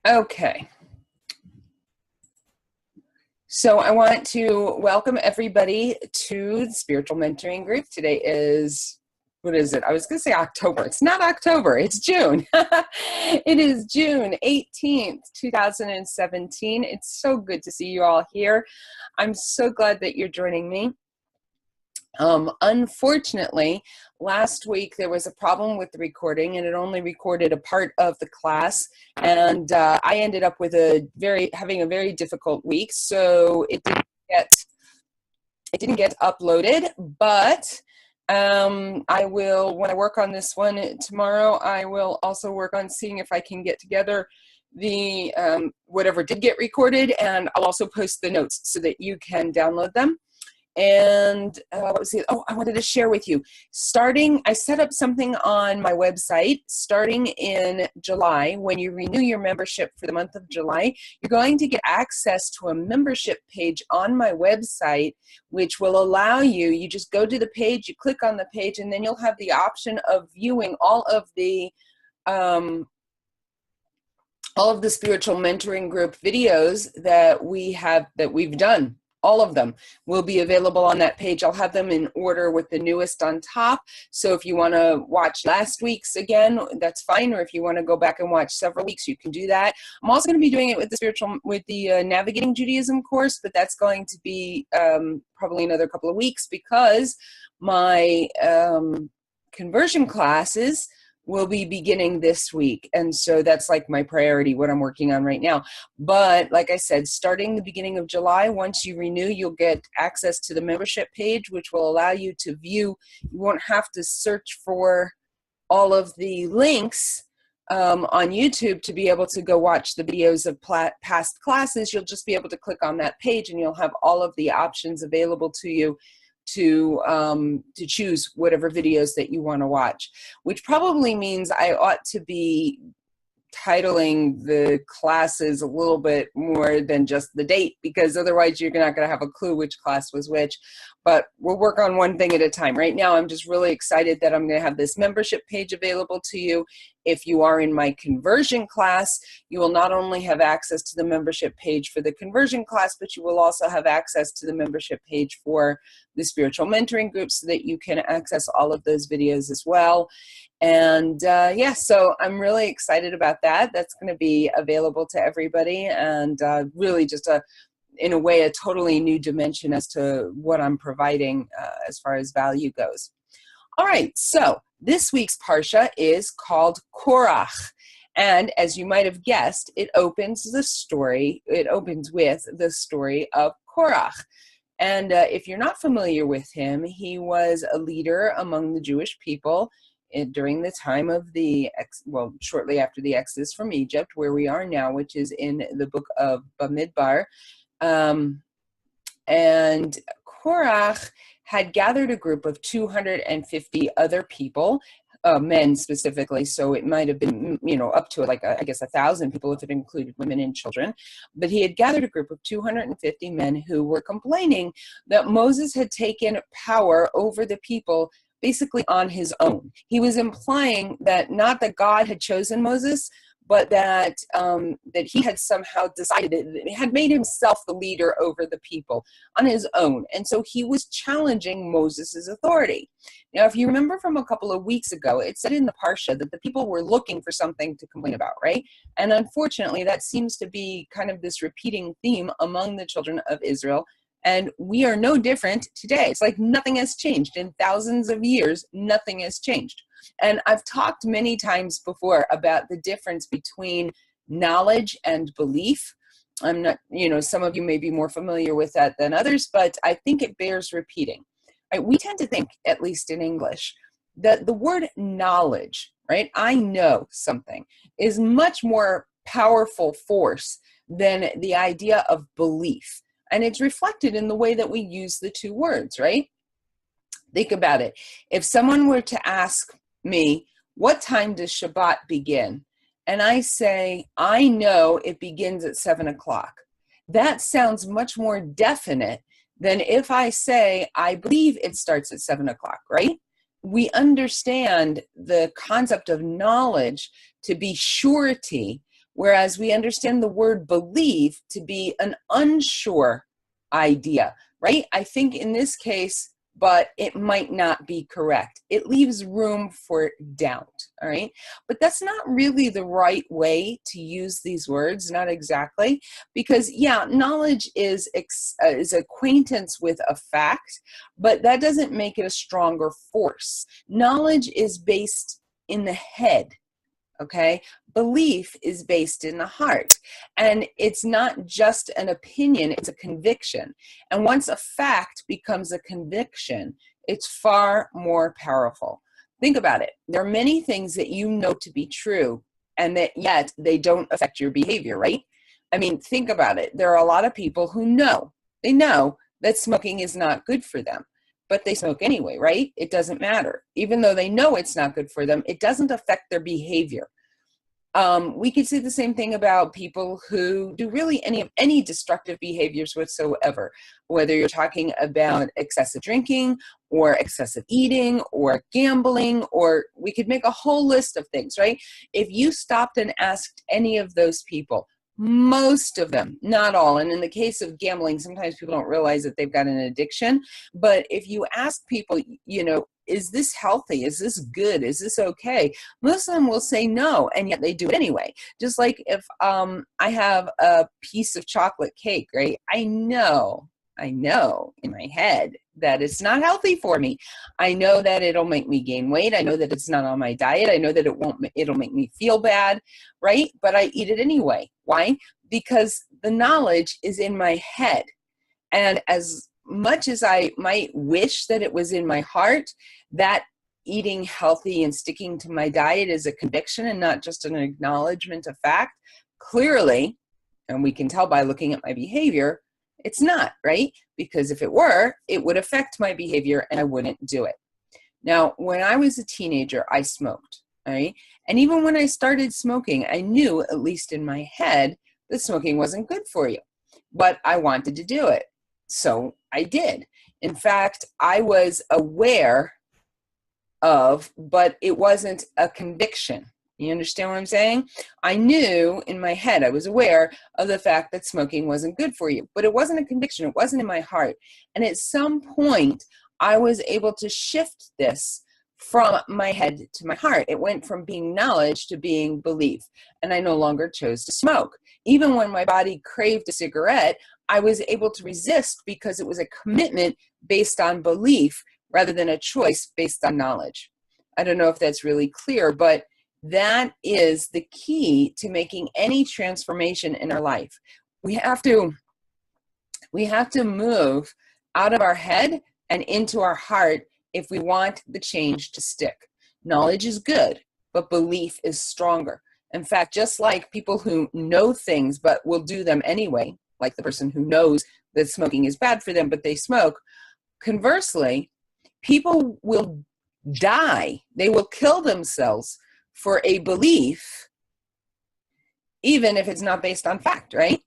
Okay. So I want to welcome everybody to the Spiritual Mentoring Group. Today is, what is it? I was going to say October. It's not October. It's June. It is June 18th, 2017. It's so good to see you all here. I'm so glad that you're joining me. Unfortunately, last week there was a problem with the recording and it only recorded a part of the class, and I ended up with having a very difficult week, so it didn't get uploaded. But I will, when I work on this one tomorrow, I will also work on seeing if I can get together the whatever did get recorded, and I'll also post the notes so that you can download them. And what was it? Oh, I wanted to share with you. I set up something on my website starting in July. When you renew your membership for the month of July, you're going to get access to a membership page on my website, which will allow you just go to the page, you click on the page, and then you'll have the option of viewing all of the spiritual mentoring group videos that we've done. All of them will be available on that page. I'll have them in order with the newest on top. So if you want to watch last week's again, that's fine. Or if you want to go back and watch several weeks, you can do that. I'm also going to be doing it with the Navigating Judaism course, but that's going to be probably another couple of weeks, because my conversion classes will be beginning this week. And so that's like my priority, what I'm working on right now. But like I said, starting the beginning of July, once you renew, you'll get access to the membership page, which will allow you to view. You won't have to search for all of the links on YouTube to be able to go watch the videos of past classes. You'll just be able to click on that page and you'll have all of the options available to you to choose whatever videos that you want to watch, which probably means I ought to be titling the classes a little bit more than just the date, because otherwise you're not going to have a clue which class was which. But we'll work on one thing at a time. Right now, I'm just really excited that I'm going to have this membership page available to you. If you are in my conversion class, you will not only have access to the membership page for the conversion class, but you will also have access to the membership page for the spiritual mentoring group, so that you can access all of those videos as well. And so I'm really excited about that. That's going to be available to everybody, and really just in a way, a totally new dimension as to what I'm providing as far as value goes. All right, so this week's Parsha is called Korach. And as you might have guessed, it opens with the story of Korach. And if you're not familiar with him, he was a leader among the Jewish people during the time of shortly after the Exodus from Egypt, where we are now, which is in the book of Bamidbar. And Korach had gathered a group of 250 other people, men specifically, so it might have been, up to 1,000 people if it included women and children. But he had gathered a group of 250 men who were complaining that Moses had taken power over the people basically on his own. He was implying that not that God had chosen Moses, but that he had somehow decided it had made himself the leader over the people on his own. And so he was challenging Moses' authority. Now, if you remember from a couple of weeks ago, it said in the Parsha that the people were looking for something to complain about, right? And unfortunately, that seems to be kind of this repeating theme among the children of Israel. And we are no different today. It's like nothing has changed. In thousands of years, nothing has changed. And I've talked many times before about the difference between knowledge and belief. I'm not, some of you may be more familiar with that than others, but I think it bears repeating. Right? We tend to think, at least in English, that the word knowledge, right, I know something, is much more powerful force than the idea of belief. And it's reflected in the way that we use the two words, right? Think about it. If someone were to ask me, what time does Shabbat begin? And I say, I know it begins at 7 o'clock. That sounds much more definite than if I say, I believe it starts at 7 o'clock, right? We understand the concept of knowledge to be surety, whereas we understand the word believe to be an unsure idea, right? I think in this case, but it might not be correct. It leaves room for doubt, all right? But that's not really the right way to use these words, not exactly, because yeah, knowledge is acquaintance with a fact, but that doesn't make it a stronger force. Knowledge is based in the head, okay? Belief is based in the heart. And it's not just an opinion, it's a conviction. And once a fact becomes a conviction, it's far more powerful. Think about it. There are many things that you know to be true, and that yet they don't affect your behavior, right? I mean, think about it. There are a lot of people who know, they know that smoking is not good for them, but they smoke anyway, right? It doesn't matter. Even though they know it's not good for them, it doesn't affect their behavior. We could say the same thing about people who do really any destructive behaviors whatsoever, whether you're talking about excessive drinking or excessive eating or gambling, or we could make a whole list of things, right? If you stopped and asked any of those people, most of them, not all, and in the case of gambling, sometimes people don't realize that they've got an addiction, but if you ask people, you know, is this healthy? Is this good? Is this okay? Most of them will say no, and yet they do it anyway. Just like if I have a piece of chocolate cake, right? I know in my head that it's not healthy for me. I know that it'll make me gain weight. I know that it's not on my diet. I know that it'll make me feel bad, right? But I eat it anyway. Why? Because the knowledge is in my head. And as much as I might wish that it was in my heart, that eating healthy and sticking to my diet is a conviction and not just an acknowledgement of fact, clearly, and we can tell by looking at my behavior, it's not, right? Because if it were, it would affect my behavior and I wouldn't do it. Now, when I was a teenager, I smoked, right? And even when I started smoking, I knew, at least in my head, that smoking wasn't good for you, but I wanted to do it. So I did. In fact, I was aware of, but it wasn't a conviction. You understand what I'm saying? I knew in my head, I was aware of the fact that smoking wasn't good for you, but it wasn't a conviction. It wasn't in my heart. And at some point, I was able to shift this from my head to my heart. It went from being knowledge to being belief. And I no longer chose to smoke. Even when my body craved a cigarette, I was able to resist because it was a commitment based on belief rather than a choice based on knowledge. I don't know if that's really clear, but that is the key to making any transformation in our life. We have to move out of our head and into our heart if we want the change to stick. Knowledge is good, but belief is stronger. In fact, just like people who know things but will do them anyway, like the person who knows that smoking is bad for them, but they smoke, conversely, people will die. They will kill themselves for a belief, even if it's not based on fact, right?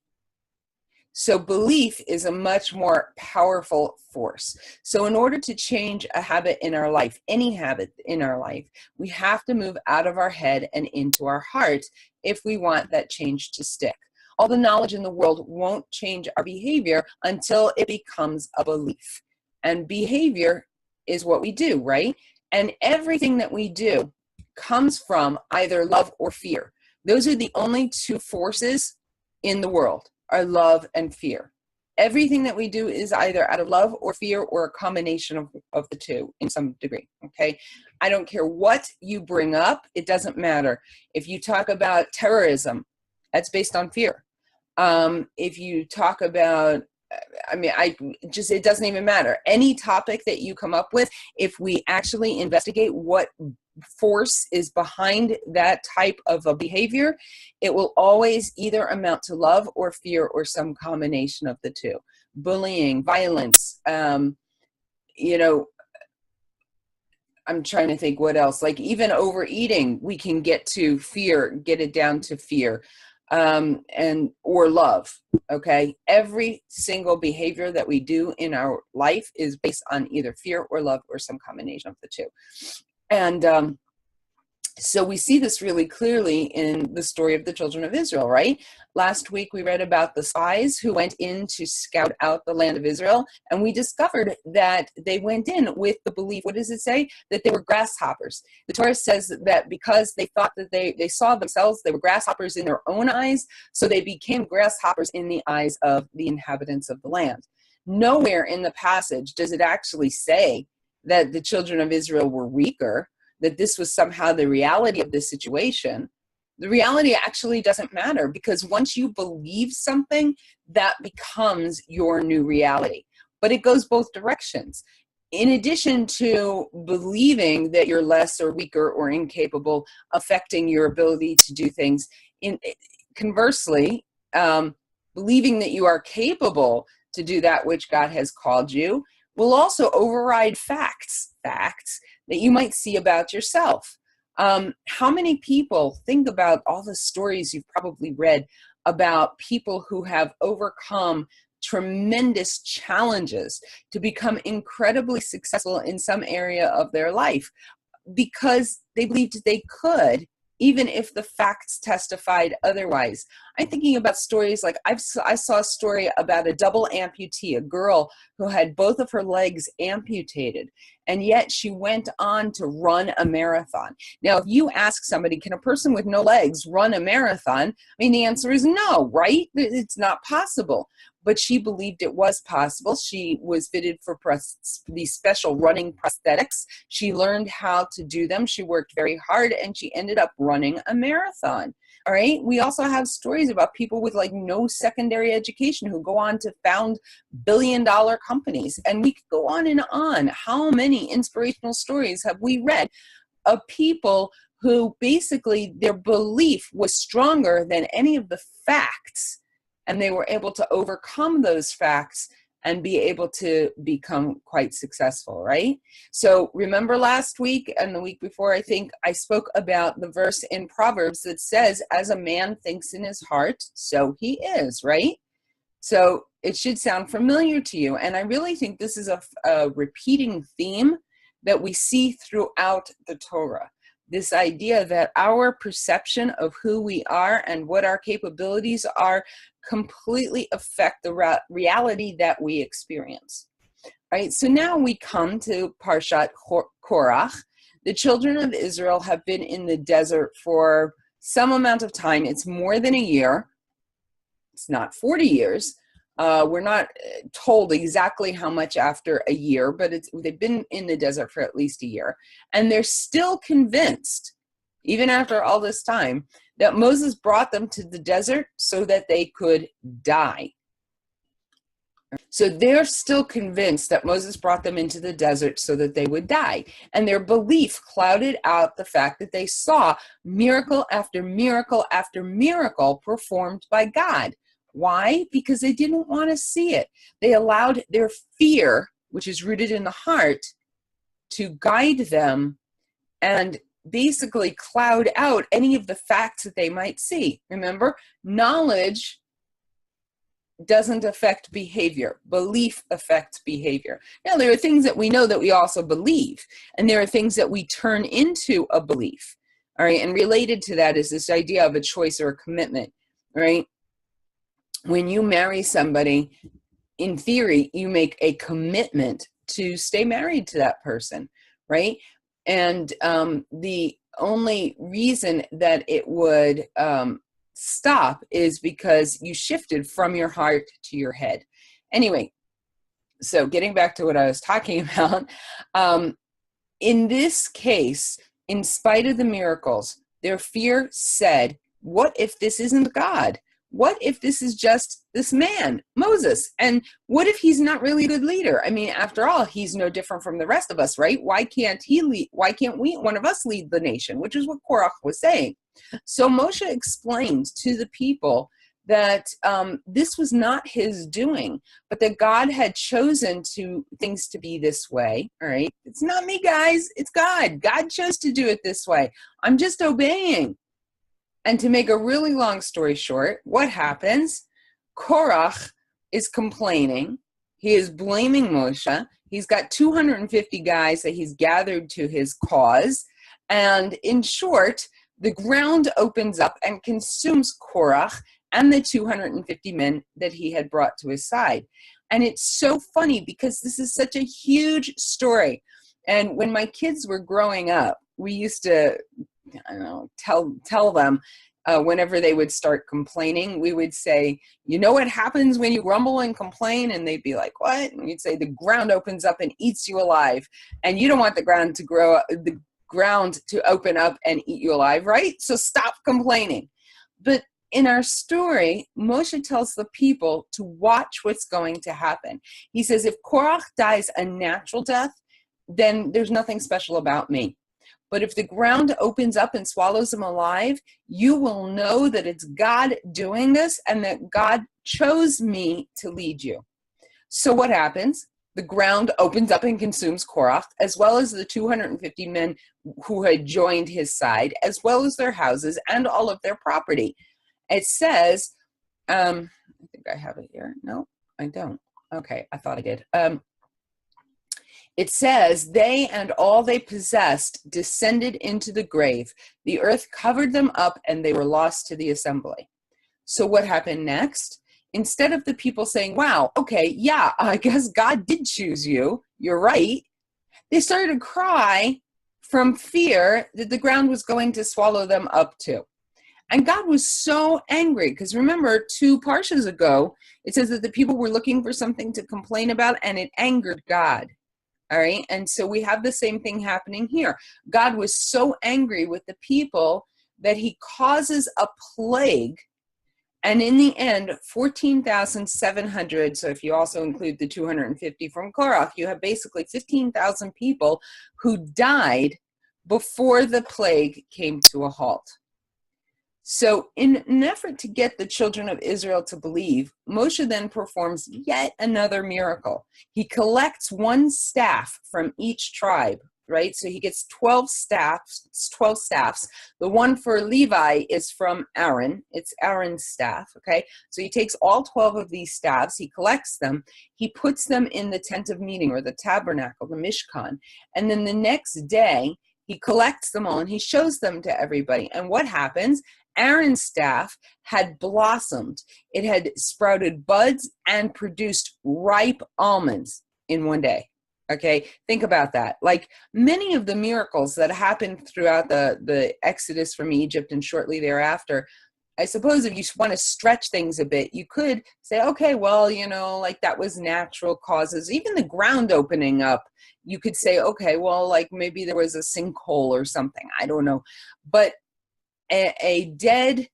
So belief is a much more powerful force. So in order to change a habit in our life, any habit in our life, we have to move out of our head and into our heart if we want that change to stick. All the knowledge in the world won't change our behavior until it becomes a belief. And behavior is what we do, right? And everything that we do comes from either love or fear. Those are the only two forces in the world, are love and fear. Everything that we do is either out of love or fear or a combination of the two in some degree, okay? I don't care what you bring up, it doesn't matter. If you talk about terrorism, that's based on fear. If you talk about, it doesn't even matter. Any topic that you come up with, if we actually investigate what force is behind that type of a behavior, it will always either amount to love or fear or some combination of the two. Bullying, violence, I'm trying to think what else. Like even overeating, we can get it down to fear, or love. Okay. Every single behavior that we do in our life is based on either fear or love or some combination of the two. And So we see this really clearly in the story of the children of Israel, right? Last week we read about the spies who went in to scout out the land of Israel, and we discovered that they went in with the belief, what does it say? That they were grasshoppers. The Torah says that because they thought that they saw themselves, they were grasshoppers in their own eyes, so they became grasshoppers in the eyes of the inhabitants of the land. Nowhere in the passage does it actually say that the children of Israel were weaker, that this was somehow the reality of the situation. The reality actually doesn't matter, because once you believe something, that becomes your new reality. But it goes both directions. In addition to believing that you're less or weaker or incapable, affecting your ability to do things, conversely, believing that you are capable to do that which God has called you will also override facts that you might see about yourself. How many people think about all the stories you've probably read about people who have overcome tremendous challenges to become incredibly successful in some area of their life because they believed they could, even if the facts testified otherwise? I'm thinking about stories like I saw a story about a double amputee, a girl who had both of her legs amputated, and yet she went on to run a marathon. Now, if you ask somebody, can a person with no legs run a marathon? I mean, the answer is no, right? It's not possible. But she believed it was possible. She was fitted for these special running prosthetics. She learned how to do them. She worked very hard, and she ended up running a marathon. All right. We also have stories about people with like no secondary education who go on to found billion-dollar companies. And we could go on and on. How many inspirational stories have we read of people who basically their belief was stronger than any of the facts, and they were able to overcome those facts and be able to become quite successful, right? So remember last week and the week before, I think I spoke about the verse in Proverbs that says, as a man thinks in his heart, so he is, right? So it should sound familiar to you. And I really think this is a repeating theme that we see throughout the Torah. This idea that our perception of who we are and what our capabilities are completely affect the reality that we experience. Right? So now we come to Parshat Korach. The children of Israel have been in the desert for some amount of time. It's more than a year. It's not 40 years. We're not told exactly how much after a year, but they've been in the desert for at least a year. And they're still convinced, even after all this time, that Moses brought them to the desert so that they could die. So they're still convinced that Moses brought them into the desert so that they would die. And their belief clouded out the fact that they saw miracle after miracle after miracle performed by God. Why? Because they didn't want to see it. They allowed their fear, which is rooted in the heart, to guide them and basically cloud out any of the facts that they might see. Remember, knowledge doesn't affect behavior. Belief affects behavior. Now, there are things that we know that we also believe, and there are things that we turn into a belief. All right, and related to that is this idea of a choice or a commitment, right? When you marry somebody, in theory, you make a commitment to stay married to that person, right? And the only reason that it would stop is because you shifted from your heart to your head. Anyway, so getting back to what I was talking about, in this case, in spite of the miracles, their fear said, what if this isn't God? What if this is just this man, Moses? And what if he's not really a good leader? I mean, after all, he's no different from the rest of us, right? Why can't he lead? Why can't one of us lead the nation? Which is what Korach was saying. So Moshe explained to the people that this was not his doing, but that God had chosen things to be this way. All right, it's not me, guys. It's God. God chose to do it this way. I'm just obeying. And to make a really long story short, what happens? Korach is complaining. He is blaming Moshe. He's got 250 guys that he's gathered to his cause. And in short, the ground opens up and consumes Korach and the 250 men that he had brought to his side. And it's so funny because this is such a huge story. And when my kids were growing up, we used to, I don't know, tell them whenever they would start complaining, we would say, you know what happens when you grumble and complain? And they'd be like, what? And we'd say, the ground opens up and eats you alive. And you don't want the ground to open up and eat you alive, right? So stop complaining. But in our story, Moshe tells the people to watch what's going to happen. He says, if Korach dies a natural death, then there's nothing special about me. But if the ground opens up and swallows him alive, you will know that it's God doing this and that God chose me to lead you. So what happens? The ground opens up and consumes Korach, as well as the 250 men who had joined his side, as well as their houses and all of their property. It says, I think I have it here. No, I don't. Okay, I thought I did. It says, they and all they possessed descended into the grave. The earth covered them up and they were lost to the assembly. So what happened next? Instead of the people saying, wow, okay, yeah, I guess God did choose you. You're right. They started to cry from fear that the ground was going to swallow them up too. And God was so angry because remember 2 parshas ago, it says that the people were looking for something to complain about and it angered God. All right. And so we have the same thing happening here. God was so angry with the people that he causes a plague. And in the end, 14,700, so if you also include the 250 from Korach, you have basically 15,000 people who died before the plague came to a halt. So in an effort to get the children of Israel to believe, Moshe then performs yet another miracle. He collects 1 staff from each tribe, right? So he gets 12 staffs. The one for Levi is from Aaron. It's Aaron's staff, okay? So he takes all 12 of these staffs, he collects them, he puts them in the tent of meeting or the tabernacle, the Mishkan, and then the next day he collects them all and he shows them to everybody. And what happens? Aaron's staff had blossomed. It had sprouted buds and produced ripe almonds in one day. Okay, think about that. Like many of the miracles that happened throughout the Exodus from Egypt and shortly thereafter, I suppose if you want to stretch things a bit, you could say, okay, well, you know, like that was natural causes. Even the ground opening up, you could say, okay, well, like maybe there was a sinkhole or something. I don't know. But a dead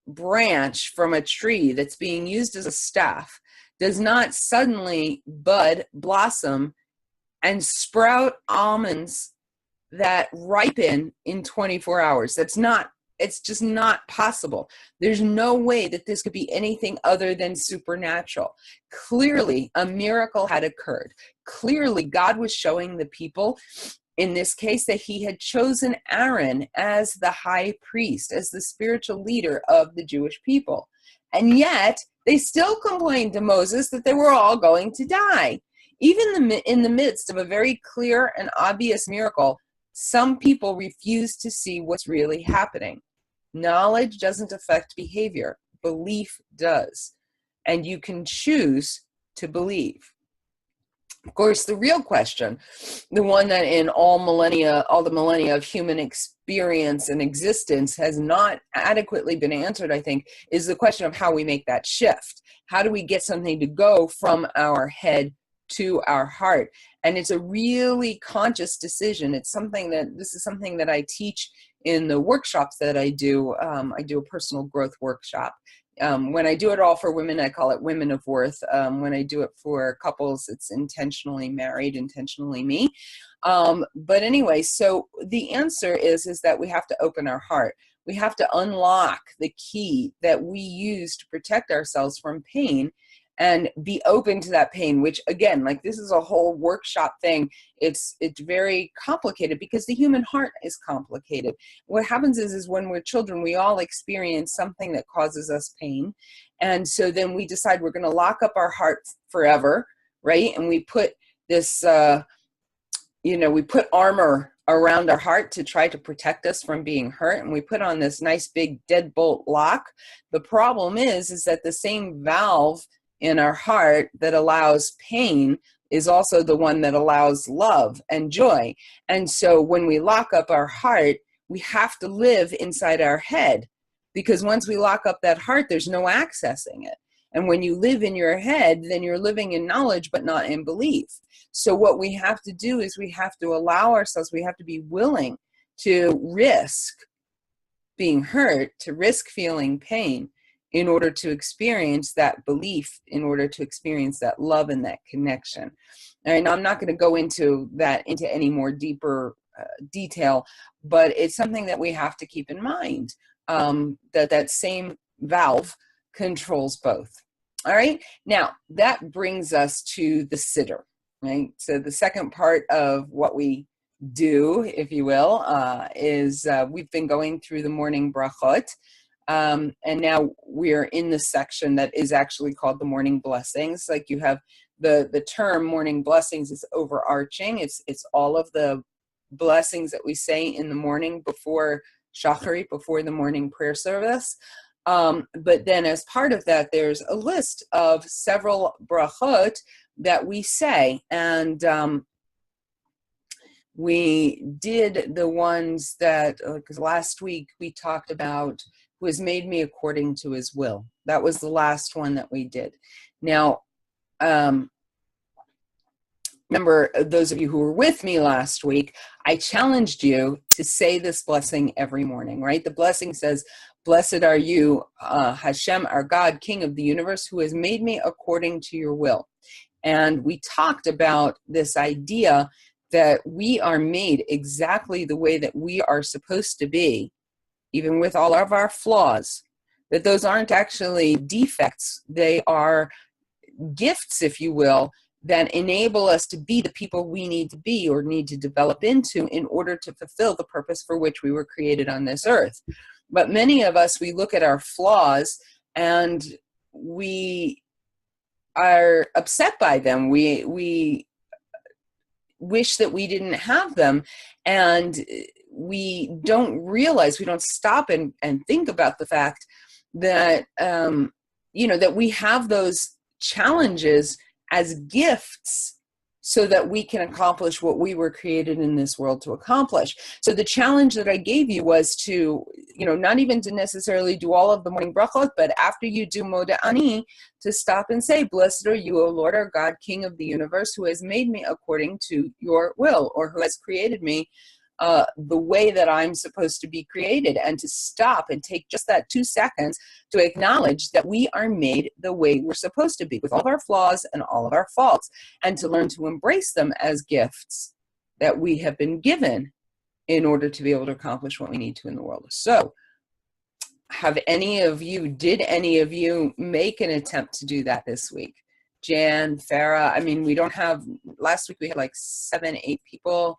branch from a tree that's being used as a staff does not suddenly bud, blossom, and sprout almonds that ripen in 24 hours. It's just not possible. There's no way that this could be anything other than supernatural. Clearly, a miracle had occurred. Clearly, God was showing the people in this case that he had chosen Aaron as the high priest, as the spiritual leader of the Jewish people. And yet they still complained to Moses that they were all going to die. Even in the midst of a very clear and obvious miracle, some people refuse to see what's really happening. Knowledge doesn't affect behavior. Belief does. And you can choose to believe. Of course, the real question, the one that in all the millennia of human experience and existence has not adequately been answered, I think, is the question of how we make that shift. How do we get something to go from our head to our heart? And it's a really conscious decision. This is something that I teach in the workshops that I do. I do a personal growth workshop. When I do it all for women, I call it Women of Worth. When I do it for couples, it's Intentionally Married, Intentionally Me. But anyway, so the answer is that we have to open our heart. We have to unlock the key that we use to protect ourselves from pain and be open to that pain, which again, like this is a whole workshop thing. It's very complicated because the human heart is complicated. What happens is when we're children, we all experience something that causes us pain. And so then we decide we're going to lock up our hearts forever, right? And we put this, we put armor around our heart to try to protect us from being hurt, and we put on this nice big deadbolt lock. The problem is that the same valve in our heart that allows pain is also the one that allows love and joy. And so when we lock up our heart, we have to live inside our head, because once we lock up that heart, there's no accessing it. And when you live in your head, then you're living in knowledge, but not in belief. So what we have to do is we have to allow ourselves, we have to be willing to risk being hurt, to risk feeling pain in order to experience that belief, in order to experience that love and that connection. And I'm not going to go into any more deeper detail, but it's something that we have to keep in mind, that same valve controls both. All right. Now that brings us to the siddur, right? So the second part of what we do, if you will, is we've been going through the morning brachot, and now we're in the section that is actually called the morning blessings. Like, you have the term morning blessings is overarching. It's all of the blessings that we say in the morning before Shacharit, before the morning prayer service. But then as part of that, there's a list of several brachot that we say. And we did the ones that, because last week we talked about who has made me according to his will. That was the last one that we did. Now, remember, those of you who were with me last week, I challenged you to say this blessing every morning, right? The blessing says, "Blessed are you, Hashem, our God, King of the universe, who has made me according to your will." And we talked about this idea that we are made exactly the way that we are supposed to be, even with all of our flaws, that those aren't actually defects. They are gifts, if you will, that enable us to be the people we need to be or need to develop into in order to fulfill the purpose for which we were created on this earth. But many of us, we look at our flaws and we are upset by them. We wish that we didn't have them, and we don't realize, we don't stop and think about the fact that, that we have those challenges as gifts so that we can accomplish what we were created in this world to accomplish. So the challenge that I gave you was to, not even to necessarily do all of the morning brachot, but after you do Moda Ani, to stop and say, "Blessed are you, O Lord, our God, King of the universe, who has made me according to your will," or who has created me the way that I'm supposed to be created, and to stop and take just that 2 seconds to acknowledge that we are made the way we're supposed to be, with all of our flaws and all of our faults, and to learn to embrace them as gifts that we have been given in order to be able to accomplish what we need to in the world. So, did any of you make an attempt to do that this week? Jan, Farah, we don't have, last week we had like 7, 8 people.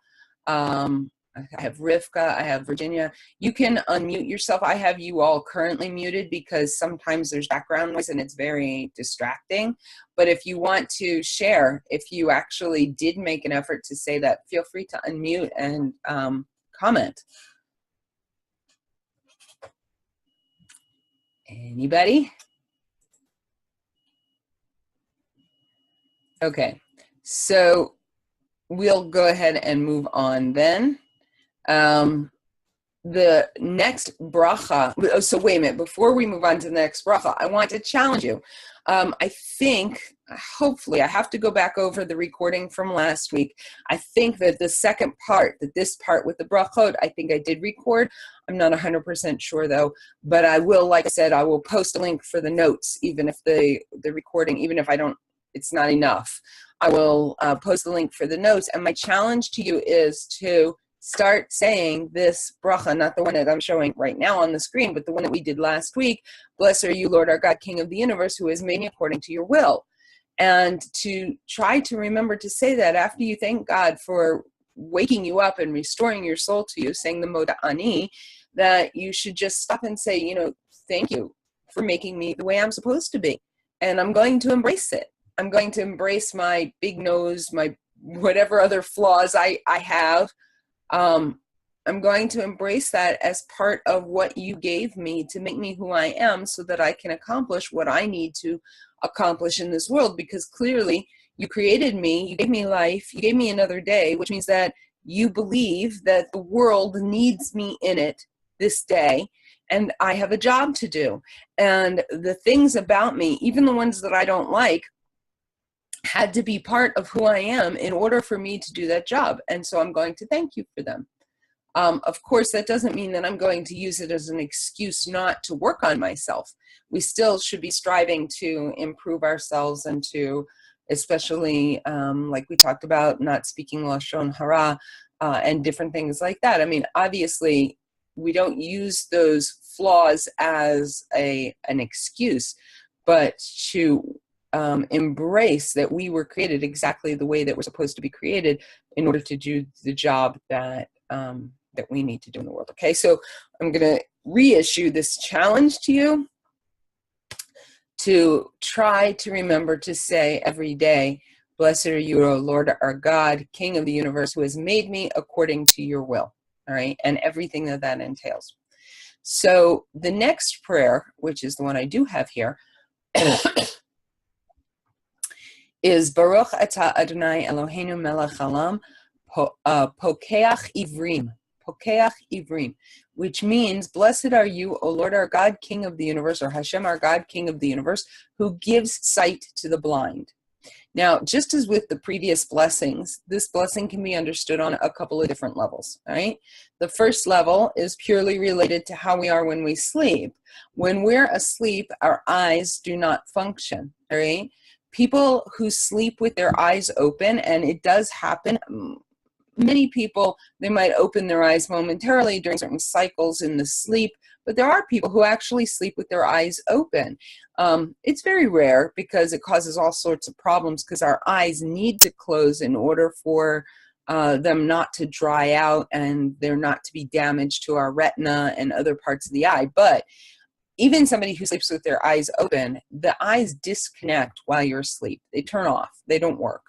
I have Rivka, I have Virginia. You can unmute yourself. I have you all currently muted because sometimes there's background noise and it's very distracting. But if you want to share, if you actually did make an effort to say that, feel free to unmute and comment. Anybody? Okay, so we'll go ahead and move on then. The next bracha, so wait a minute, before we move on to the next bracha, I want to challenge you. I think, hopefully, I have to go back over the recording from last week. I think that the second part, this part with the brachot, I think I did record. I'm not 100% sure though, but I will, like I said, I will post a link for the notes, even if the recording, even if it's not enough. I will post the link for the notes. And my challenge to you is to start saying this bracha, not the one that I'm showing right now on the screen, but the one that we did last week. Blessed are you, Lord, our God, King of the universe, who has made me according to your will. And to try to remember to say that after you thank God for waking you up and restoring your soul to you, saying the Moda Ani, that you should just stop and say, thank you for making me the way I'm supposed to be. And I'm going to embrace it. I'm going to embrace my big nose, my whatever other flaws I have. I'm going to embrace that as part of what you gave me to make me who I am, so that I can accomplish what I need to accomplish in this world, because clearly you created me, you gave me life, you gave me another day, which means that you believe that the world needs me in it this day, and I have a job to do. And the things about me, even the ones that I don't like, had to be part of who I am in order for me to do that job. And so I'm going to thank you for them. Of course, that doesn't mean that I'm going to use it as an excuse not to work on myself. We still should be striving to improve ourselves and to, especially like we talked about, not speaking Lashon Hara and different things like that. I mean, obviously, we don't use those flaws as an excuse, but to embrace that we were created exactly the way that we're supposed to be created in order to do the job that that we need to do in the world. Okay, so I'm going to reissue this challenge to you to try to remember to say every day, "Blessed are you, O Lord, our God, King of the universe, who has made me according to your will." All right, and everything that that entails. So the next prayer, which is the one I do have here, is Baruch Atah Adonai Eloheinu Melech Haolam Pokeach Ivrim. Pokeach Ivrim, which means, blessed are you, O Lord our God, King of the universe, or Hashem our God, King of the universe, who gives sight to the blind. Now, just as with the previous blessings, this blessing can be understood on a couple of different levels, all right? The first level is purely related to how we are when we sleep. When we're asleep, our eyes do not function, all right? People who sleep with their eyes open, and it does happen, many people, they might open their eyes momentarily during certain cycles in the sleep, but there are people who actually sleep with their eyes open. It's very rare because it causes all sorts of problems, because our eyes need to close in order for them not to dry out and they're not to be damaged to our retina and other parts of the eye. But even somebody who sleeps with their eyes open, the eyes disconnect while you're asleep. They turn off. They don't work.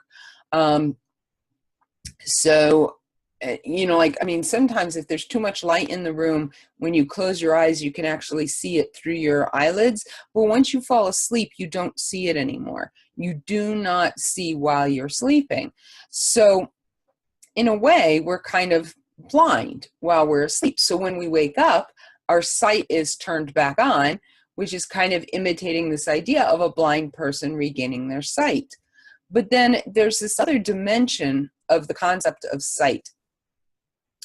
So, like, I mean, sometimes if there's too much light in the room, when you close your eyes, you can actually see it through your eyelids. But once you fall asleep, you don't see it anymore. You do not see while you're sleeping. So in a way, we're kind of blind while we're asleep. So when we wake up, our sight is turned back on, which is kind of imitating this idea of a blind person regaining their sight. But then there's this other dimension of the concept of sight.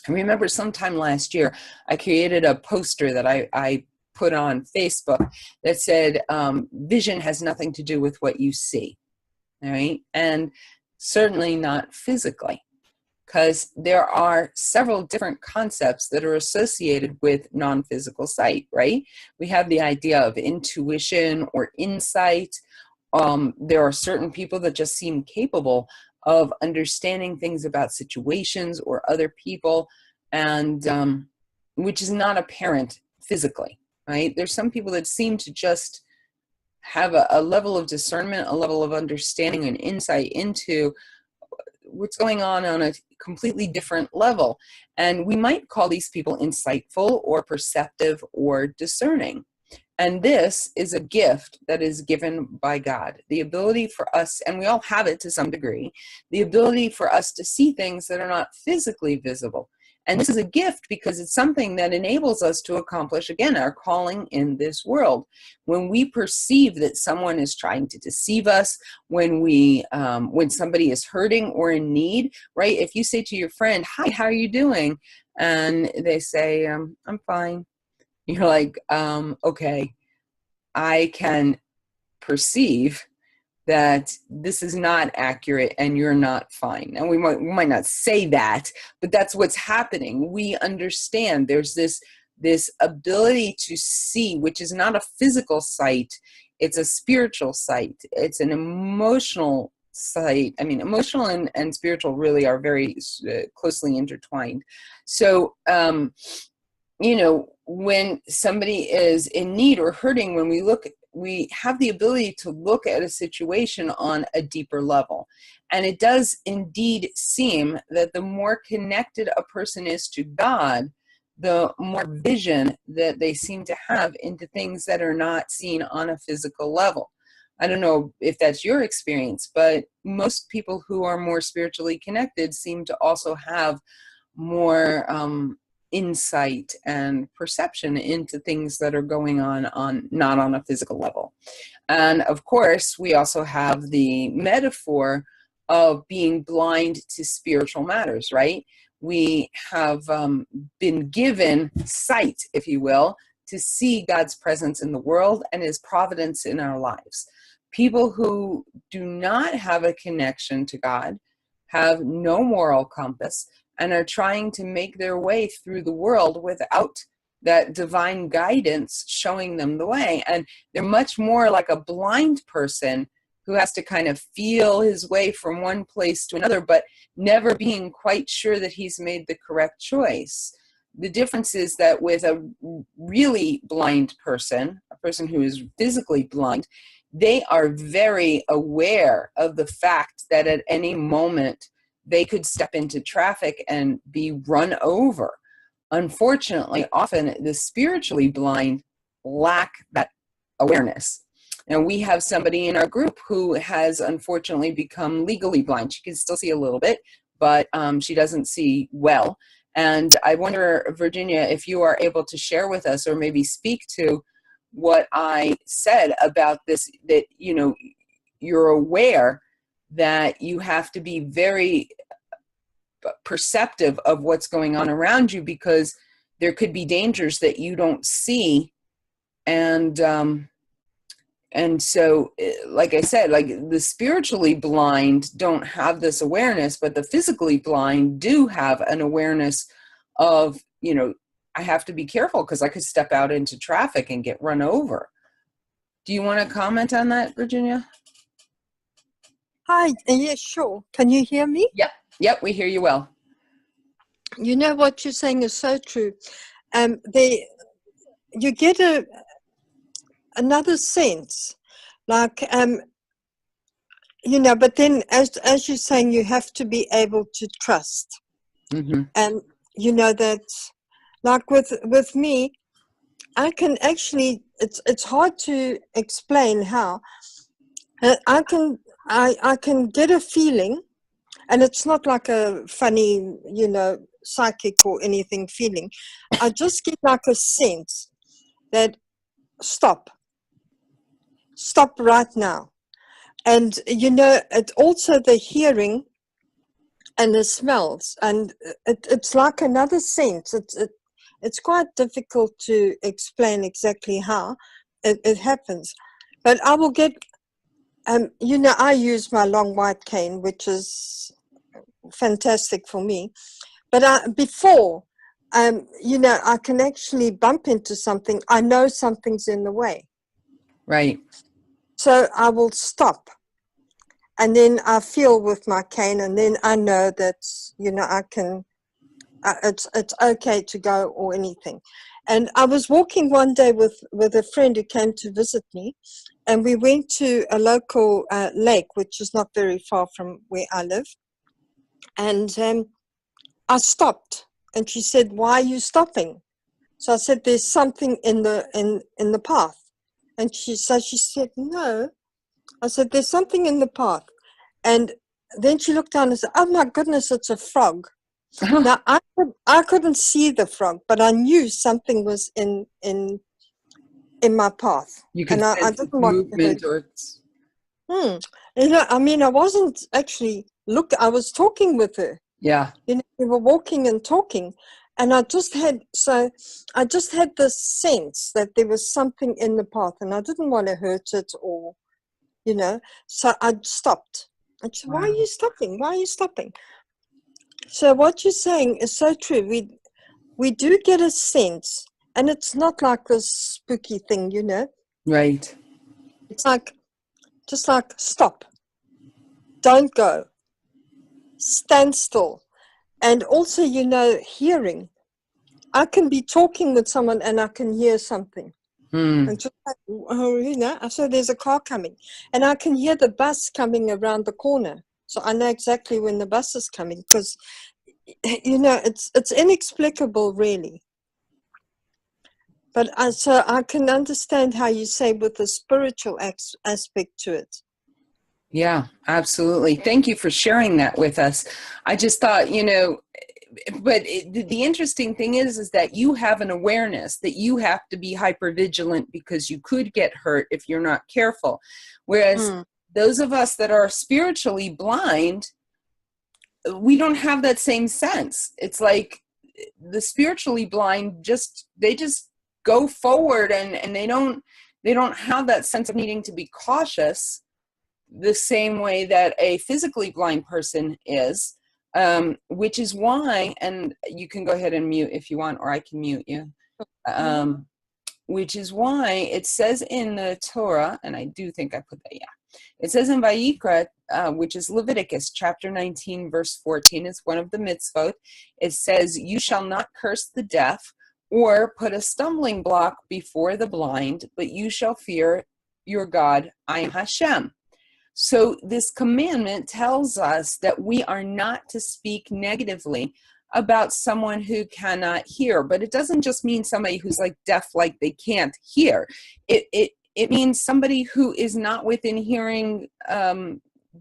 I remember sometime last year, I created a poster that I put on Facebook that said, vision has nothing to do with what you see, all right? And certainly not physically, because there are several different concepts that are associated with non-physical sight, right? We have the idea of intuition or insight. There are certain people that just seem capable of understanding things about situations or other people, and which is not apparent physically, right? There's some people that seem to just have a level of discernment, a level of understanding and insight into what's going on a completely different level. And we might call these people insightful or perceptive or discerning. And this is a gift that is given by God. The ability for us, and we all have it to some degree, the ability for us to see things that are not physically visible. And this is a gift because it's something that enables us to accomplish, again, our calling in this world. When we perceive that someone is trying to deceive us, when somebody is hurting or in need, right? If you say to your friend, "Hi, how are you doing?" And they say, "I'm fine." You're like, okay, I can perceive that this is not accurate and you're not fine. And we might not say that, but that's what's happening. We understand there's this ability to see, which is not a physical sight. It's a spiritual sight. It's an emotional sight. I mean, emotional and spiritual really are very closely intertwined. So, when somebody is in need or hurting, when we look we have the ability to look at a situation on a deeper level. And it does indeed seem that the more connected a person is to God, the more vision that they seem to have into things that are not seen on a physical level. I don't know if that's your experience, but most people who are more spiritually connected seem to also have more insight and perception into things that are going on not on a physical level. And of course, we also have the metaphor of being blind to spiritual matters, right? We have been given sight, if you will, to see God's presence in the world and his providence in our lives. People who do not have a connection to God, have no moral compass, and are trying to make their way through the world without that divine guidance showing them the way. And they're much more like a blind person who has to kind of feel his way from one place to another, but never being quite sure that he's made the correct choice. The difference is that with a really blind person, a person who is physically blind, they are very aware of the fact that at any moment they could step into traffic and be run over. Unfortunately, often the spiritually blind lack that awareness. And we have somebody in our group who has unfortunately become legally blind. She can still see a little bit, but she doesn't see well. And I wonder, Virginia, if you are able to share with us or maybe speak to what I said about this, that, you know, you're aware that you have to be very perceptive of what's going on around you because there could be dangers that you don't see. And so, like I said, like the spiritually blind don't have this awareness, but the physically blind do have an awareness of, you know, I have to be careful because I could step out into traffic and get run over. Do you want to comment on that, Virginia? Hi, yes, sure. Can you hear me? Yep, we hear you well. You know what you're saying is so true. You get another sense, like you know. But then, as you're saying, you have to be able to trust, and you know that, like with me, I can actually. It's hard to explain how. I can get a feeling, and it's not like a funny, you know, psychic or anything feeling. I just get like a sense that stop right now. And, you know, it's also the hearing and the smells. And it's like another sense. It's quite difficult to explain exactly how it happens. But I will get... you know, I use my long white cane, which is fantastic for me. But before, you know, I can actually bump into something. I know something's in the way. Right. So I will stop. And then I feel with my cane, and then I know that, you know, I can, it's okay to go or anything. And I was walking one day with a friend who came to visit me, and we went to a local lake, which is not very far from where I live. And I stopped, and she said, "Why are you stopping?" So I said, "There's something in the path." And she said, "No." I said, "There's something in the path." And then she looked down and said, "Oh my goodness, it's a frog." Now I couldn't see the frog, but I knew something was in my path. You could and I didn't want movement to or you know, I mean, I wasn't actually I was talking with her. yeah. You know, we were walking and talking, and I just had this sense that there was something in the path, and I didn't want to hurt it, or, you know, so I stopped. And she said, "Why are you stopping? Why are you stopping?" So what you're saying is so true. We do get a sense, and it's not like this spooky thing, you know. Right. It's like, just like, stop, don't go, stand still. And also, you know, hearing. I can be talking with someone and I can hear something. Hmm. And just like, oh, you know, I said, there's a car coming. And I can hear the bus coming around the corner. So I know exactly when the bus is coming because, you know, it's inexplicable, really. But so I can understand how you say with the spiritual aspect to it. Yeah, absolutely. Thank you for sharing that with us. I just thought, but the interesting thing is that you have an awareness that you have to be hyper vigilant because you could get hurt if you're not careful. Whereas those of us that are spiritually blind, we don't have that same sense. It's like the spiritually blind they just go forward, and they don't have that sense of needing to be cautious the same way that a physically blind person is, which is why, and you can go ahead and mute if you want, or I can mute you, which is why it says in the Torah, and I do think I put that, yeah. It says in Vayikra, which is Leviticus chapter 19, verse 14, it's one of the mitzvot. It says, you shall not curse the deaf or put a stumbling block before the blind, but you shall fear your God, I am Hashem. So this commandment tells us that we are not to speak negatively about someone who cannot hear. But it doesn't just mean somebody who's like deaf, like they can't hear. It means somebody who is not within hearing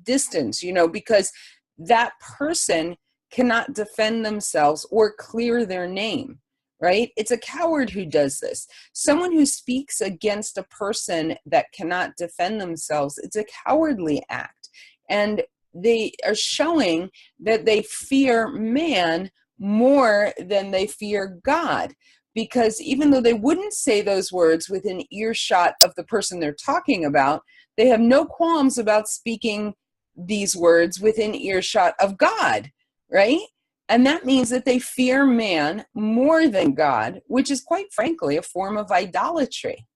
distance, because that person cannot defend themselves or clear their name. Right? It's a coward who does this. Someone who speaks against a person that cannot defend themselves, it's a cowardly act. And they are showing that they fear man more than they fear God. Because even though they wouldn't say those words within earshot of the person they're talking about, they have no qualms about speaking these words within earshot of God, right? And that means that they fear man more than God, which is quite frankly a form of idolatry.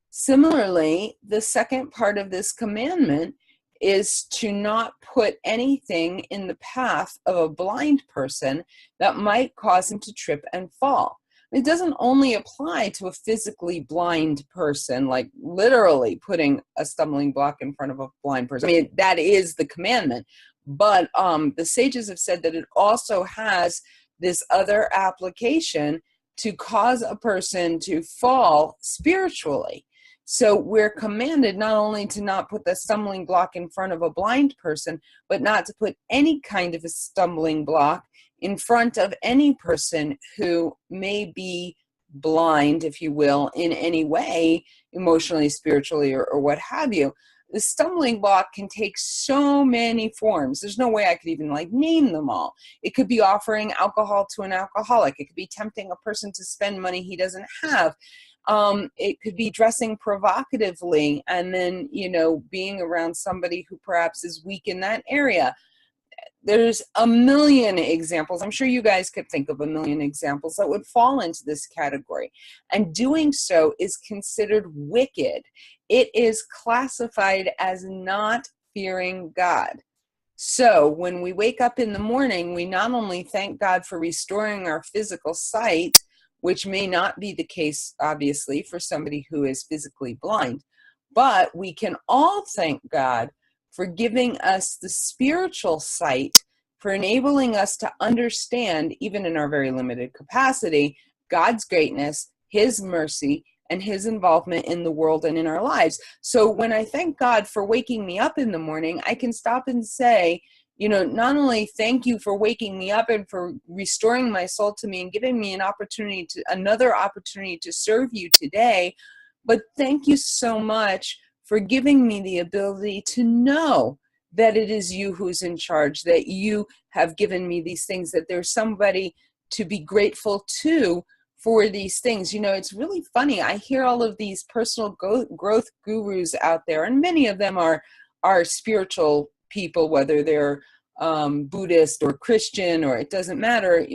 Similarly, the second part of this commandment is to not put anything in the path of a blind person that might cause him to trip and fall. It doesn't only apply to a physically blind person, like literally putting a stumbling block in front of a blind person. I mean, that is the commandment. But the sages have said that it also has this other application to cause a person to fall spiritually. So we're commanded not only to not put the stumbling block in front of a blind person, but not to put any kind of a stumbling block in front of any person who may be blind, if you will, in any way, emotionally, spiritually, or what have you. The stumbling block can take so many forms. There's no way I could even name them all. It could be offering alcohol to an alcoholic. It could be tempting a person to spend money he doesn't have. It could be dressing provocatively and then, being around somebody who perhaps is weak in that area. There's a million examples. I'm sure you guys could think of a million examples that would fall into this category. And doing so is considered wicked. It is classified as not fearing God. So when we wake up in the morning, we not only thank God for restoring our physical sight, which may not be the case, obviously, for somebody who is physically blind, but we can all thank God for giving us the spiritual sight, for enabling us to understand, even in our very limited capacity, God's greatness, His mercy, and His involvement in the world and in our lives. So when I thank God for waking me up in the morning, I can stop and say, not only thank you for waking me up and for restoring my soul to me and giving me another opportunity to serve you today, but thank you so much for giving me the ability to know that it is you who's in charge, that you have given me these things, that there's somebody to be grateful to for these things. It's really funny. I hear all of these personal growth gurus out there, and many of them are spiritual people, whether they're Buddhist or Christian, or it doesn't matter,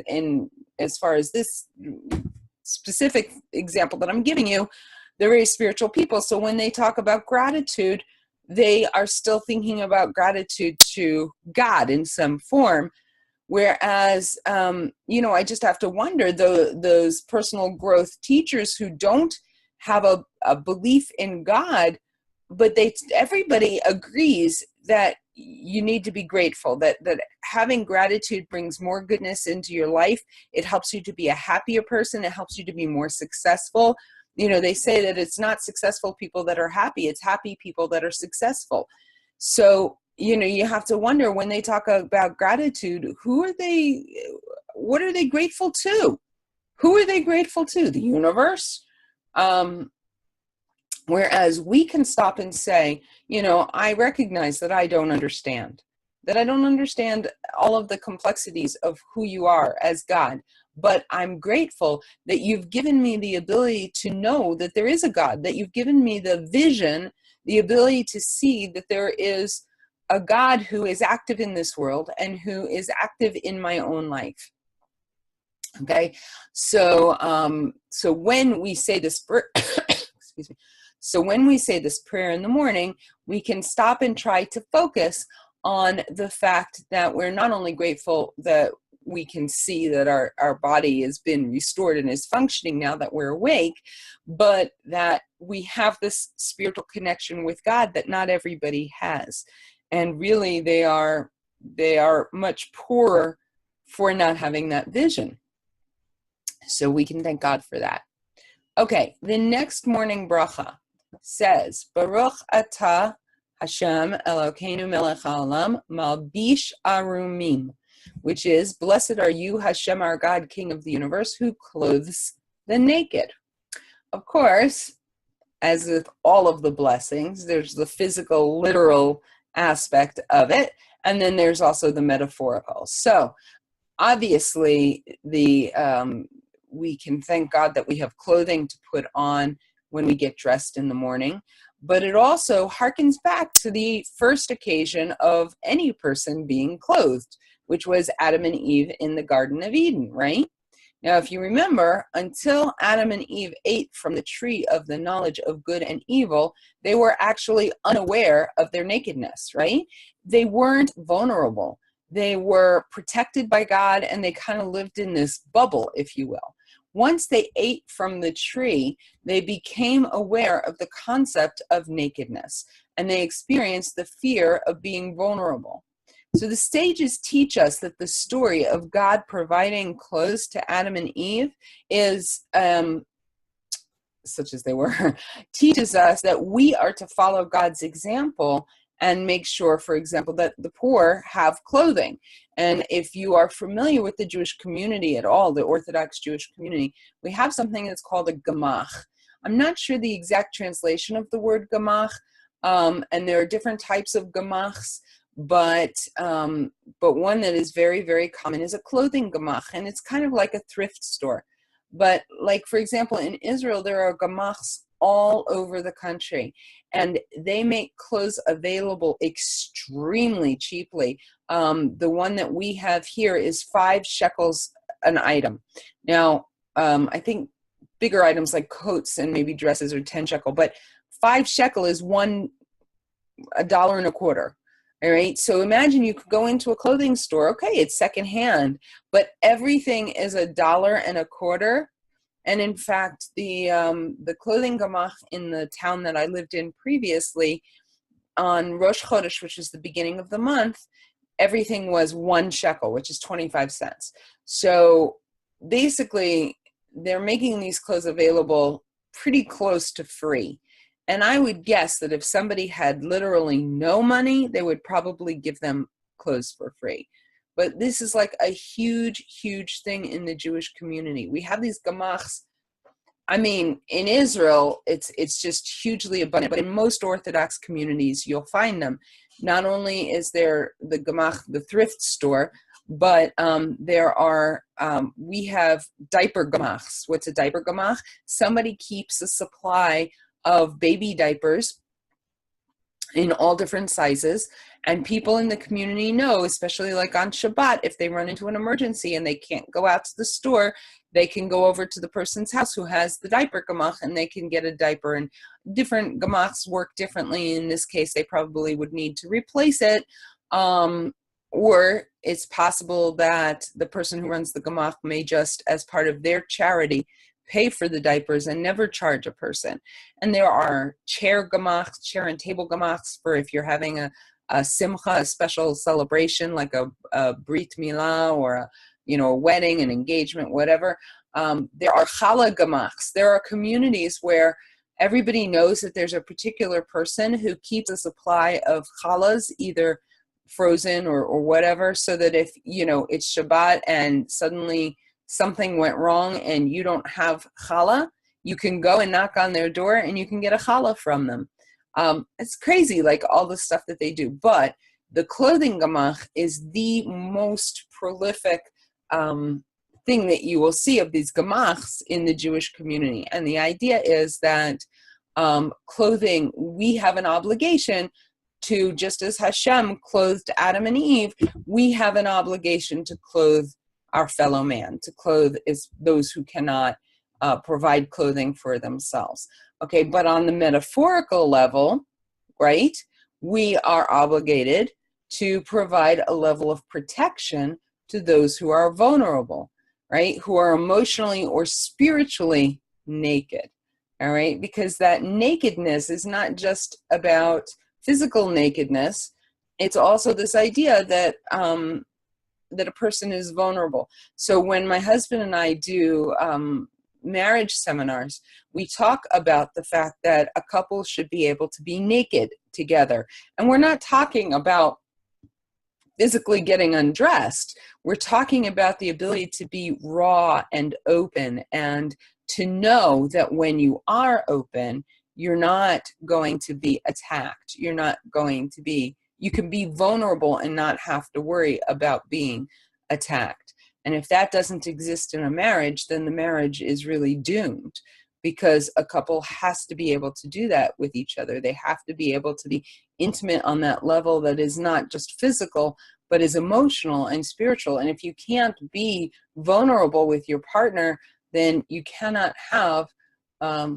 and as far as this specific example that I'm giving you, they're very spiritual people. So when they talk about gratitude, they are still thinking about gratitude to God in some form. Whereas, I just have to wonder, those personal growth teachers who don't have a belief in God, but everybody agrees that you need to be grateful, that having gratitude brings more goodness into your life. It helps you to be a happier person. It helps you to be more successful. They say that it's not successful people that are happy, it's happy people that are successful. So, you have to wonder, when they talk about gratitude, what are they grateful to? Who are they grateful to? The universe? Whereas we can stop and say, I recognize that I don't understand all of the complexities of who you are as God, but I'm grateful that you've given me the ability to know that there is a God, that you've given me the vision, the ability to see that there is a God who is active in this world and who is active in my own life. Okay, so when we say this, excuse me. So when we say this prayer in the morning, we can stop and try to focus on the fact that we're not only grateful that we can see that our body has been restored and is functioning now that we're awake, but that we have this spiritual connection with God that not everybody has. And really, they are much poorer for not having that vision. So we can thank God for that. Okay, the next morning bracha says, Baruch atah Hashem Elokeinu melech haolam malbish arumim, which is, blessed are you, Hashem, our God, King of the universe, who clothes the naked. Of course, as with all of the blessings, there's the physical, literal aspect of it, and then there's also the metaphorical. So, obviously, we can thank God that we have clothing to put on when we get dressed in the morning, but it also harkens back to the first occasion of any person being clothed, which was Adam and Eve in the Garden of Eden, right? Now, if you remember, until Adam and Eve ate from the tree of the knowledge of good and evil, they were actually unaware of their nakedness, right? They weren't vulnerable. They were protected by God, and they kind of lived in this bubble, if you will. Once they ate from the tree, they became aware of the concept of nakedness, and they experienced the fear of being vulnerable. So the sages teach us that the story of God providing clothes to Adam and Eve is, such as they were, teaches us that we are to follow God's example and make sure, for example, that the poor have clothing. And if you are familiar with the Jewish community at all, the Orthodox Jewish community, we have something that's called a gemach. I'm not sure the exact translation of the word gemach, and there are different types of gemachs, but one that is very, very common is a clothing gemach, and it's kind of like a thrift store. But like, for example, in Israel, there are gemachs all over the country, and they make clothes available extremely cheaply. The one that we have here is 5 shekels an item. Now, I think bigger items like coats and maybe dresses are 10 shekel, but 5 shekel is $1.25. All right. So imagine you could go into a clothing store. Okay, it's secondhand, but everything is $1.25. And in fact, the clothing gemach in the town that I lived in previously, on Rosh Chodesh, which is the beginning of the month, everything was 1 shekel, which is 25 cents. So basically, they're making these clothes available pretty close to free. And I would guess that if somebody had literally no money, they would probably give them clothes for free. But this is like a huge, huge thing in the Jewish community. We have these gemachs. I mean, in Israel, it's just hugely abundant. But in most Orthodox communities, you'll find them. Not only is there the gemach, the thrift store, but we have diaper gemachs. What's a diaper gemach? Somebody keeps a supply of baby diapers in all different sizes, and people in the community know, especially like on Shabbat, if they run into an emergency and they can't go out to the store, they can go over to the person's house who has the diaper gemach and they can get a diaper. And different gemachs work differently. In this case, they probably would need to replace it, or it's possible that the person who runs the gemach may just, as part of their charity, pay for the diapers and never charge a person. And there are chair gemachs, chair and table gemachs, for if you're having a simcha, a special celebration like a brit milah or a wedding, an engagement, whatever. There are challah gemachs. There are communities where everybody knows that there's a particular person who keeps a supply of challahs, either frozen or whatever, so that if it's Shabbat and suddenly something went wrong and you don't have challah, you can go and knock on their door and you can get a challah from them. It's crazy, like all the stuff that they do. But the clothing gemach is the most prolific thing that you will see of these gemachs in the Jewish community. And the idea is that clothing, we have an obligation to, just as Hashem clothed Adam and Eve, we have an obligation to clothe our fellow man, to clothe those who cannot provide clothing for themselves. Okay, but on the metaphorical level, right, we are obligated to provide a level of protection to those who are vulnerable, right, who are emotionally or spiritually naked, all right, because that nakedness is not just about physical nakedness. It's also this idea that that a person is vulnerable. So when my husband and I do marriage seminars, we talk about the fact that a couple should be able to be naked together. And we're not talking about physically getting undressed. We're talking about the ability to be raw and open, and to know that when you are open, you're not going to be attacked. You're not going to be, you can be vulnerable and not have to worry about being attacked. And if that doesn't exist in a marriage, then the marriage is really doomed, because a couple has to be able to do that with each other. They have to be able to be intimate on that level that is not just physical, but is emotional and spiritual. And if you can't be vulnerable with your partner, then you cannot have a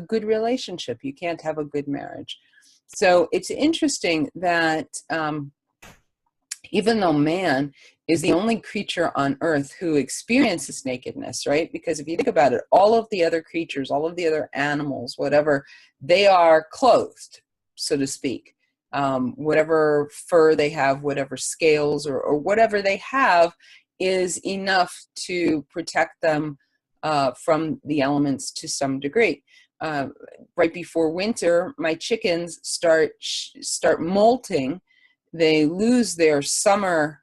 good relationship. You can't have a good marriage. So it's interesting that even though man is the only creature on earth who experiences nakedness, right? Because if you think about it, all of the other creatures, all of the other animals, whatever, they are clothed, so to speak. Whatever fur they have, whatever scales or whatever they have is enough to protect them from the elements to some degree. Right before winter, my chickens start molting. They lose their summer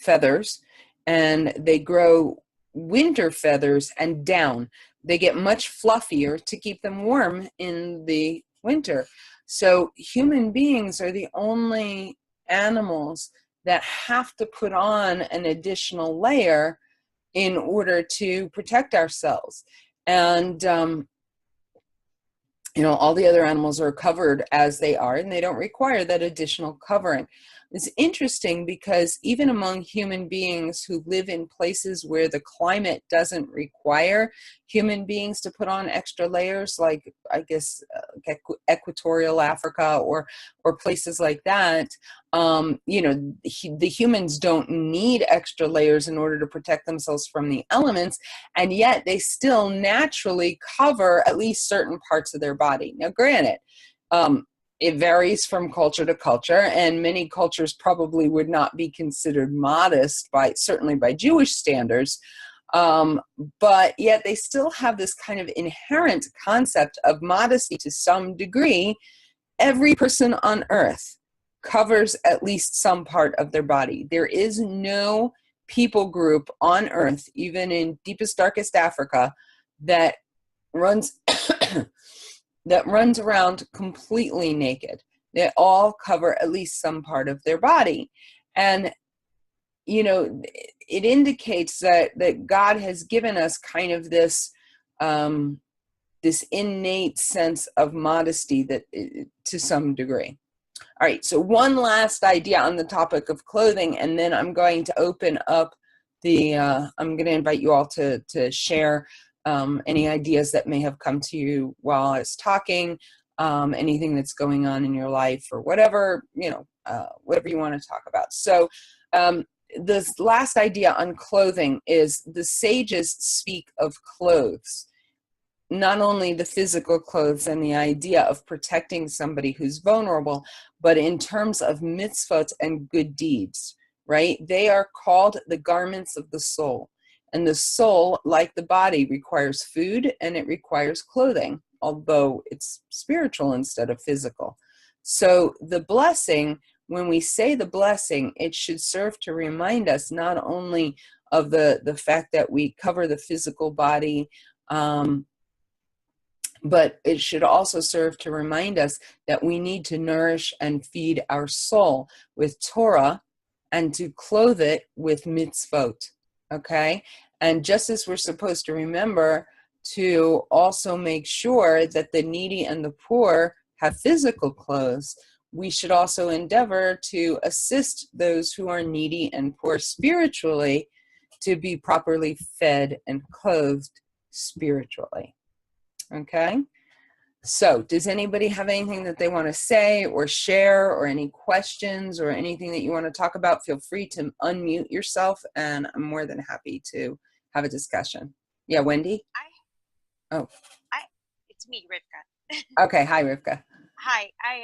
feathers, and they grow winter feathers and down. They get much fluffier to keep them warm in the winter. So human beings are the only animals that have to put on an additional layer in order to protect ourselves. And all the other animals are covered as they are, and they don't require that additional covering. It's interesting because even among human beings who live in places where the climate doesn't require human beings to put on extra layers, like I guess equatorial Africa or places like that, the humans don't need extra layers in order to protect themselves from the elements, and yet they still naturally cover at least certain parts of their body. Now, granted, it varies from culture to culture, and many cultures probably would not be considered modest certainly by Jewish standards, but yet they still have this kind of inherent concept of modesty to some degree. Every person on earth covers at least some part of their body. There is no people group on earth, even in deepest, darkest Africa, that runs around completely naked. They all cover at least some part of their body. And, it indicates that God has given us kind of this innate sense of modesty that to some degree. All right, so one last idea on the topic of clothing, and then I'm going to open up I'm going to invite you all to share any ideas that may have come to you while I was talking, anything that's going on in your life or whatever, whatever you want to talk about. So this last idea on clothing is the sages speak of clothes, not only the physical clothes and the idea of protecting somebody who's vulnerable, but in terms of mitzvot and good deeds, right? They are called the garments of the soul. And the soul, like the body, requires food and it requires clothing, although it's spiritual instead of physical. So the blessing, when we say the blessing, it should serve to remind us not only of the fact that we cover the physical body, but it should also serve to remind us that we need to nourish and feed our soul with Torah and to clothe it with mitzvot, okay? And just as we're supposed to remember to also make sure that the needy and the poor have physical clothes, we should also endeavor to assist those who are needy and poor spiritually to be properly fed and clothed spiritually. Okay, so does anybody have anything that they want to say or share, or any questions or anything that you want to talk about? Feel free to unmute yourself and I'm more than happy to have a discussion. Yeah, Wendy? It's me, Rivka. Okay, hi, Rivka. Hi, I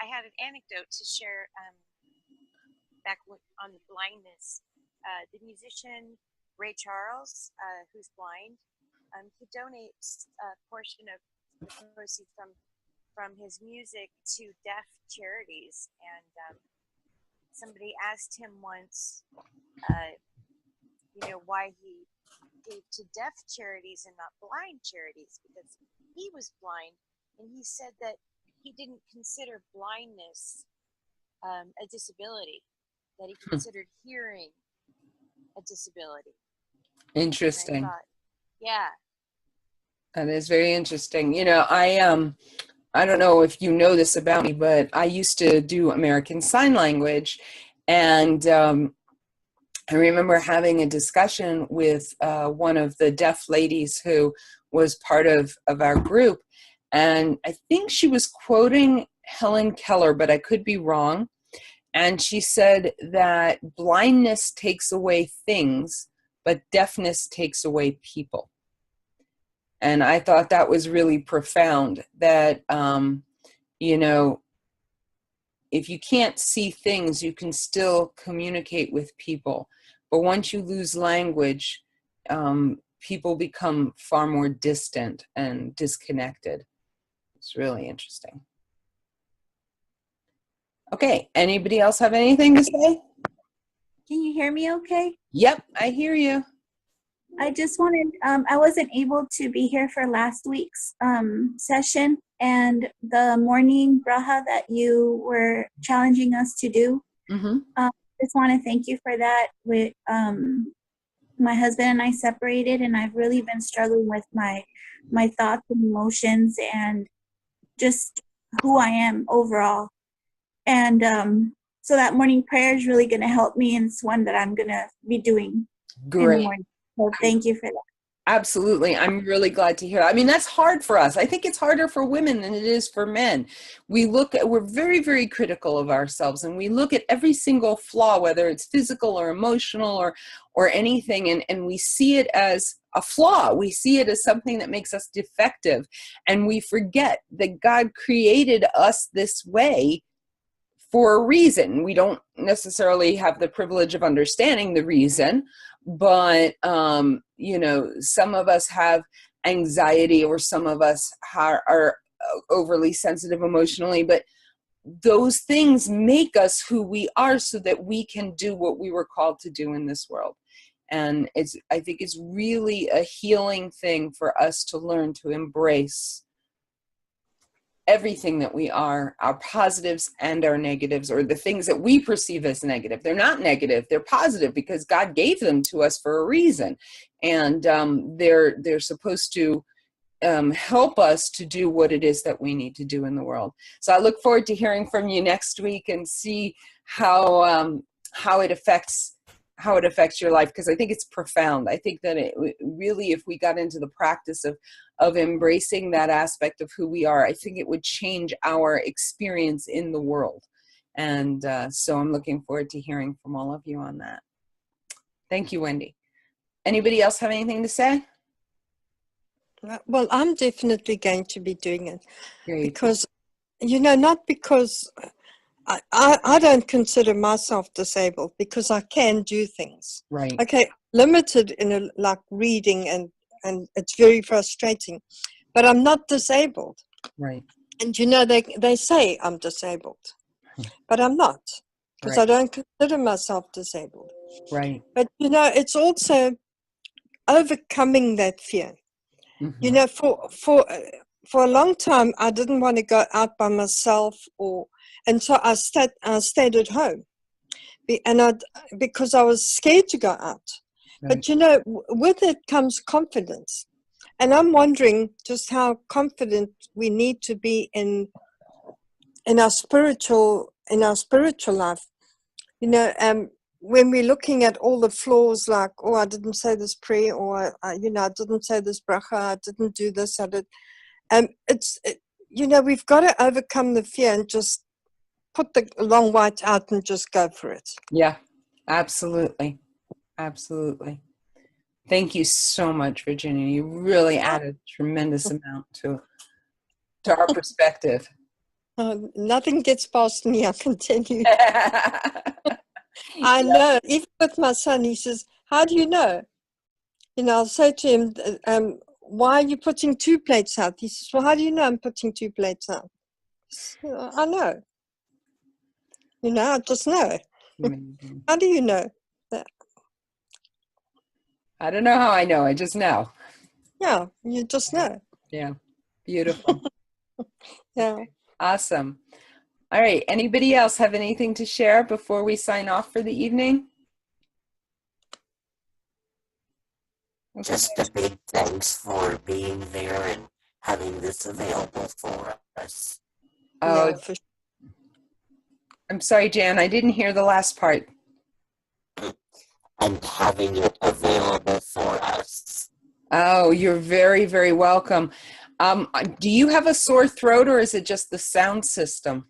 had an anecdote to share back on the blindness. The musician Ray Charles, who's blind, he donates a portion of the proceeds from his music to deaf charities. And somebody asked him once, why he gave to deaf charities and not blind charities, because he was blind, and he said that he didn't consider blindness a disability, that he considered hearing a disability. Interesting. Thought, yeah. That is very interesting. You know, I don't know if you know this about me, but I used to do American Sign Language, and I remember having a discussion with one of the deaf ladies who was part of our group, and I think she was quoting Helen Keller, but I could be wrong. And she said that blindness takes away things, but deafness takes away people. And I thought that was really profound, that, if you can't see things, you can still communicate with people. But once you lose language, people become far more distant and disconnected. It's really interesting. Okay, anybody else have anything to say? Can you hear me okay? Yep, I hear you. I just wanted, I wasn't able to be here for last week's session, and the morning braha that you were challenging us to do. Mm-hmm. Just want to thank you for that. With my husband and I separated, and I've really been struggling with my thoughts and emotions and just who I am overall. And so that morning prayer is really going to help me, and it's one that I'm going to be doing in the morning. So thank you for that. Absolutely. I'm really glad to hear that. I mean, that's hard for us. I think it's harder for women than it is for men. We're very, very critical of ourselves, and we look at every single flaw, whether it's physical or emotional or anything, and we see it as a flaw. We see it as something that makes us defective, and we forget that God created us this way for a reason. We don't necessarily have the privilege of understanding the reason, but some of us have anxiety, or some of us are overly sensitive emotionally, but those things make us who we are so that we can do what we were called to do in this world. And I think it's really a healing thing for us to learn to embrace everything that we are, our positives and our negatives, or the things that we perceive as negative. They're not negative, they're positive, because God gave them to us for a reason. And they're supposed to help us to do what it is that we need to do in the world. So I look forward to hearing from you next week and see how it affects your life, because I think it's profound. I think that it really, if we got into the practice of embracing that aspect of who we are, I think it would change our experience in the world. And so I'm looking forward to hearing from all of you on that. Thank you, Wendy. Anybody else have anything to say? Well, I'm definitely going to be doing it. Great. Because, not because I don't consider myself disabled, because I can do things. Right. Okay, limited in like reading, and it's very frustrating, but I'm not disabled. Right. And they say I'm disabled, but I'm not, because Right. I don't consider myself disabled. Right. But it's also overcoming that fear. For a long time, I didn't want to go out by myself, and so I stayed at home, because I was scared to go out. Right. But with it comes confidence, and I'm wondering just how confident we need to be in our spiritual life. When we're looking at all the flaws, like, oh, I didn't say this prayer, or I didn't say this bracha, I didn't do this, I did. We've got to overcome the fear and just put the long white out and just go for it. Yeah, absolutely. Absolutely. Thank you so much, Virginia. You really added a tremendous amount to our perspective. Nothing gets past me, I can tell you. I know. Even with my son, he says, how do you know? I'll say to him, why are you putting 2 plates out? He says, well, how do you know I'm putting 2 plates out? I know. I just know. Amazing. How do you know that? I don't know how I know. I just know. Yeah, you just know. Yeah. Beautiful. Yeah. Awesome. All right. Anybody else have anything to share before we sign off for the evening? Okay. Just a big thanks for being there and having this available for us. Oh, Yeah, for sure. I'm sorry, Jan. I didn't hear the last part. And having it available for us. Oh, you're very, very welcome. Do you have a sore throat, or is it just the sound system?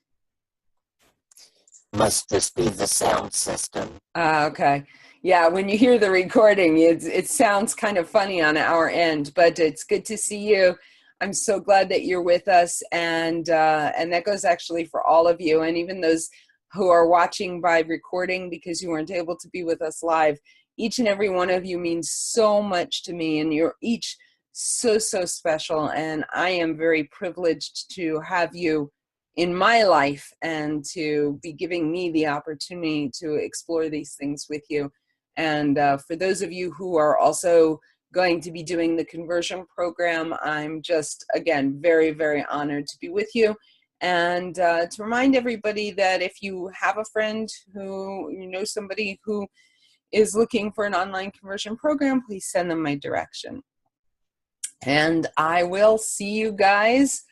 Must just be the sound system. Okay. Yeah, when you hear the recording, it sounds kind of funny on our end, but it's good to see you. I'm so glad that you're with us, and that goes actually for all of you, and even those who are watching by recording because you weren't able to be with us live. Each and every one of you means so much to me, and you're each so, so special, and I am very privileged to have you in my life and to be giving me the opportunity to explore these things with you. And for those of you who are also going to be doing the conversion program, I'm just, again, very, very honored to be with you. And to remind everybody that if you have a friend who, somebody who is looking for an online conversion program, please send them my direction. And I will see you guys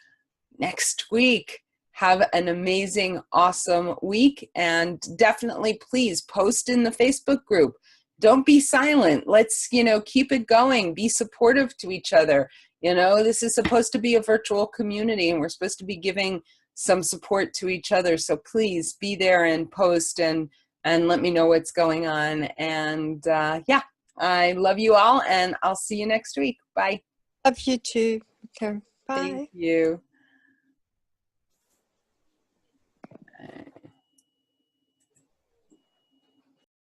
next week. Have an amazing, awesome week. And definitely, please post in the Facebook group. Don't be silent. Let's, keep it going. Be supportive to each other. This is supposed to be a virtual community, and we're supposed to be giving some support to each other. So please be there and post and let me know what's going on. And I love you all, and I'll see you next week. Bye. Love you too. Okay. Bye. Thank you.